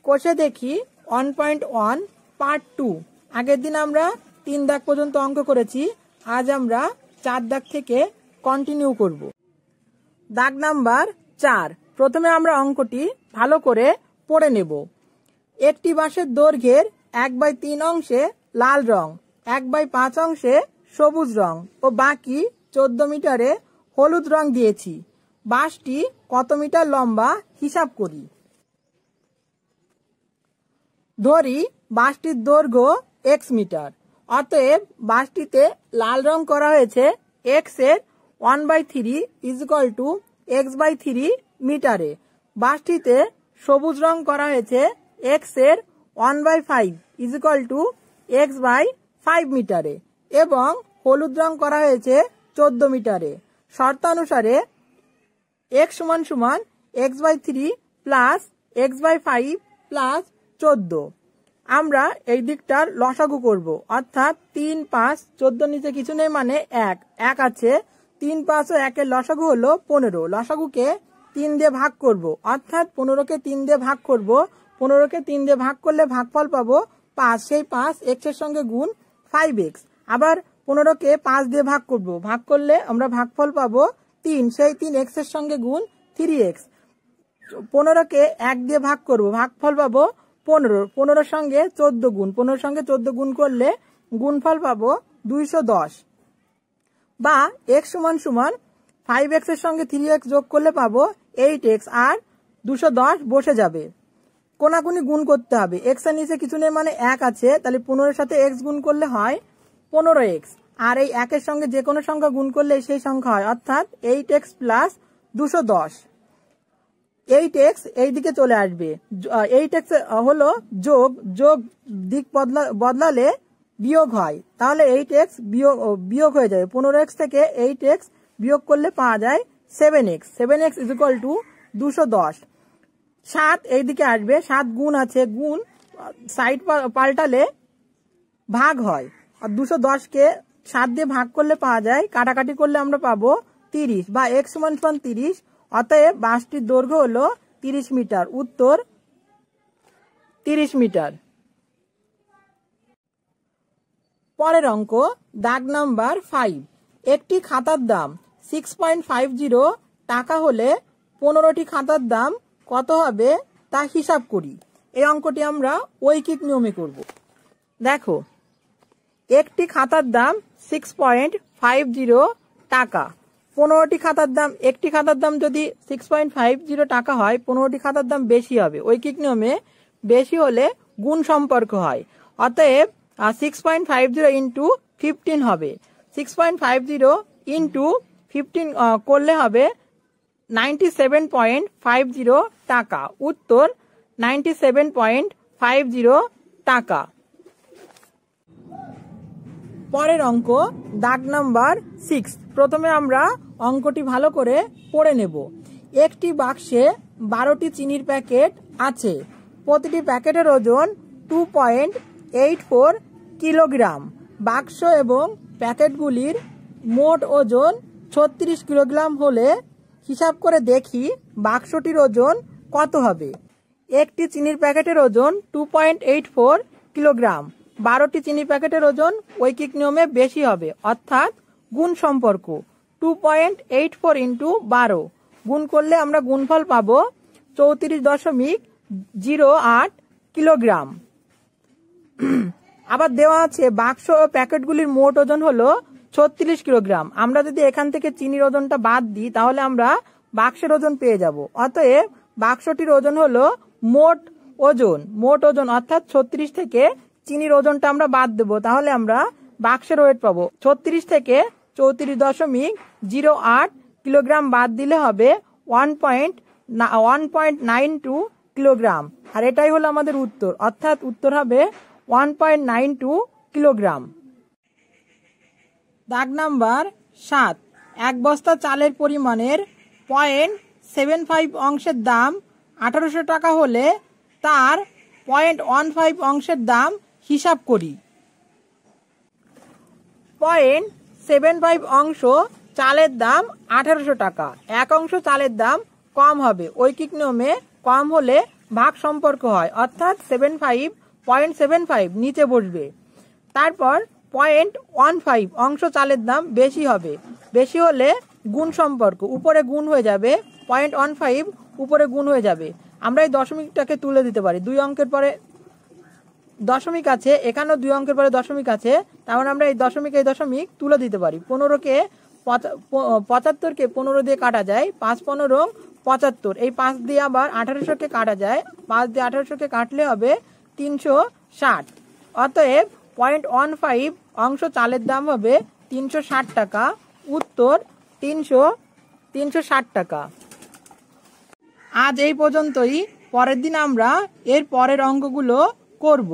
কষে দেখি 1.1 পার্ট 2। আগের দিন আমরা 3 দাগ পর্যন্ত অঙ্ক করেছি, আজ আমরা 4 দাগ থেকে কন্টিনিউ করব। দাগ নাম্বার 4। প্রথমে আমরা অঙ্কটি ভালো করে পড়ে নেব। একটি বাঁশের দৈর্ঘ্যের 1/3 অংশে লাল রং, 1/5 অংশে সবুজ রং ও বাকি 14 মিটারে হলুদ রং দিয়েছি। বাঁশটি কত মিটার লম্বা হিসাব করি। ধরি বাঁশটির দৈর্ঘ্য x মিটার। অতএব বাঁশটিতে লাল রং করা হয়েছে x এর 1/3 = x/3 মিটারে। বাঁশটিতে সবুজ রং করা হয়েছে x এর 1/5 = x/5 মিটারে এবং হলুদ রং করা হয়েছে 14 মিটারে। শর্তানুসারে x = x/3 plus x/5 plus 14। আমরা এই দিকটার লসাগু করব, অর্থাৎ 3, 5, 14 নিচে কিছু নেই মানে 1 আছে। 3, 5 ও 1 এর লসাগু হলো 15। লসাগুকে 3 দিয়ে ভাগ করব, অর্থাৎ 15কে 3 দিয়ে ভাগ করব। 15কে 3 দিয়ে ভাগ করলে ভাগফল পাবো 5। সেই 5 x এর সঙ্গে গুণ 5x। আবার 15কে 5 দিয়ে ভাগ করব, ভাগ করলে আমরা ভাগফল পাবো 3। সেই 3 x এর সঙ্গে গুণ 3x। 15কে 1 দিয়ে ভাগ করব, ভাগফল পাবো 15। 15 সঙ্গে 14 গুণ, 15 সঙ্গে 14 গুণ করলে গুণফল পাবো 210। বা x = 5x এর সঙ্গে 3x যোগ করলে পাবো 8x আর 210 বসে যাবে। কোনাকুনি গুণ করতে হবে। x এর নিচে কিছু নেই মানে 1 আছে, তাহলে 15 এর সাথে x গুণ করলে হয় 15x। আর এই 1 এর সঙ্গে যে কোনো সংখ্যা গুণ করলে সেই সংখ্যা হয়, অর্থাৎ 8x প্লাস 210। 8x এই দিকে চলে আসবে। 8x হলো যোগ, যোগ দিক বদলালে বিয়োগ হয়, তাহলে 8x বিয়োগ হয়ে যাবে। 15x থেকে 8x বিয়োগ করলে পাওয়া যায় 7x। 7x = 210। 7 এই দিকে আসবে, 7 গুণ আছে, গুণ সাইড পাল্টালে ভাগ হয়। আর 210কে 7 দিয়ে ভাগ করলে পাওয়া যায়, কাটাকাটি করলে আমরা পাবো 30 বা x = 30। অতএব বাঁশটির দৈর্ঘ্য হলো 30 মিটার। উত্তর 30 মিটার। পরের অঙ্ক দাগ নাম্বার 5। একটি খাতার দাম 6.50 টাকা হলে 15টি খাতার দাম কত হবে তা হিসাব করি। এই অঙ্কটি আমরা ঐকিক নিয়মে করব। দেখো, একটি খাতার দাম 6.50 টাকা। 15টি খাতার দাম, একটি খাতার দাম যদি 6.50 টাকা হয়, 15টি খাতার দাম বেশি হবে। ঐকিক নিয়মে বেশি হলে গুণ সম্পর্ক হয়। অতএব 6.50 × 15 হবে। 6.50 × 15 করলে হবে 97.50 টাকা। উত্তর 97.50 টাকা। পরের অঙ্ক দাগ নাম্বার 6। প্রথমে আমরা অঙ্কটি ভালো করে পড়ে নেব। একটি বাক্সে 12টি চিনির প্যাকেট আছে। প্রতিটি প্যাকেটের ওজন 2.84 কিলোগ্রাম। বাক্স এবং প্যাকেটগুলির মোট ওজন 36 কিলোগ্রাম হলে হিসাব করে দেখি বাক্সটির ওজন কত হবে। একটি চিনির প্যাকেটের ওজন 2.84 কিলোগ্রাম। 12টি চিনি প্যাকেটের ওজন ঐকিক নিয়মে বেশি হবে, অর্থাৎ গুণ সম্পর্ক। 2.84 × 12 গুণ করলে আমরা গুণফল পাবো 34.08 কিলোগ্রাম। আবার দেওয়া আছে বাক্স ও প্যাকেটগুলির মোট ওজন হলো 36 কিলোগ্রাম। আমরা যদি এখান থেকে চিনির ওজনটা বাদ দিই তাহলে আমরা বাক্সের ওজন পেয়ে যাব। অতএব বাক্সটির ওজন হলো মোট ওজন অর্থাৎ 36 থেকে চিনির ওজনটা আমরা বাদ দেবো, তাহলে আমরা বাক্সের ওয়েট পাবো। 36 থেকে 34.08 কিলোগ্রাম বাদ দিলে হবে 1.92 কিলোগ্রাম। আর এটাই হলো আমাদের উত্তর, অর্থাৎ উত্তর হবে 1.92 কিলোগ্রাম। দাগ নাম্বার 7। এক বস্তা চালের পরিমাণের 0.75 অংশের দাম 1800 টাকা হলে তার 0.15 অংশের দাম হিসাব করি। 0.75 অংশ চালের দাম 1800 টাকা। 1 অংশ চালের দাম কম হবে। ঐকিক নিয়মে কম হলে ভাগ সম্পর্ক হয়, অর্থাৎ 75.75 নিচে বসবে। তারপর 0.15 অংশ চালের দাম বেশি হবে, বেশি হলে গুণ সম্পর্ক উপরে গুণ হয়ে যাবে, 0.15 উপরে গুণ হয়ে যাবে। আমরা এই দশমিকটাকে তুলে দিতে পারি, 2 অঙ্কের পরে দশমিক আছে, এখানেও 2 অঙ্কের পরে দশমিক আছে, তার মানে আমরা এই দশমিক তুলে দিতে পারি। 75কে 15 দিয়ে কাটা যায়, 5 15 75, এই 5 দিয়ে আবার 1800কে কাটা যায়, 5 দিয়ে 1800কে কাটলে হবে 360। অতএব 0.15 অংশ চালের দাম হবে 360 টাকা। উত্তর 360 টাকা। আজ এই পর্যন্তই, পরের দিন আমরা এর পরের অঙ্কগুলো করব।